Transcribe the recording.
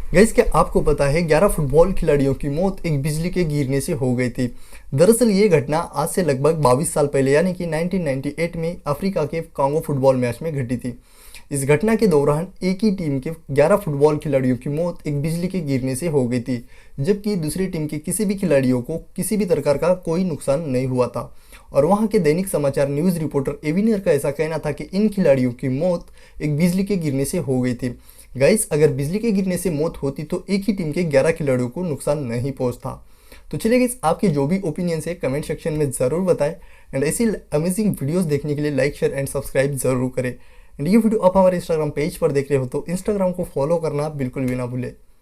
Guys, क्या आपको पता है 11 फुटबॉल खिलाड़ियों की मौत एक बिजली के गिरने से हो गई थी। दरअसल ये घटना आज से लगभग 22 साल पहले यानी कि 1998 में अफ्रीका के कांगो फुटबॉल मैच में घटी थी। इस घटना के दौरान एक ही टीम के 11 फुटबॉल खिलाड़ियों की मौत एक बिजली के गिरने से हो गई थी, जबकि दूसरी टीम के किसी भी खिलाड़ियों को किसी भी प्रकार का कोई नुकसान नहीं हुआ था। और वहां के दैनिक समाचार न्यूज़ रिपोर्टर एविनियर का ऐसा कहना था कि इन खिलाड़ियों की मौत एक बिजली के गिरने से हो गई थी। गाइस, अगर बिजली के गिरने से मौत होती तो एक ही टीम के 11 खिलाड़ियों को नुकसान नहीं पहुंचता। तो चलिए गाइस, आपके जो भी ओपिनियंस है कमेंट सेक्शन में ज़रूर बताएं। एंड ऐसी अमेजिंग वीडियोस देखने के लिए लाइक शेयर एंड सब्सक्राइब जरूर करें। एंड ये वीडियो आप हमारे इंस्टाग्राम पेज पर देख रहे हो तो इंस्टाग्राम को फॉलो करना बिल्कुल भी ना भूलें।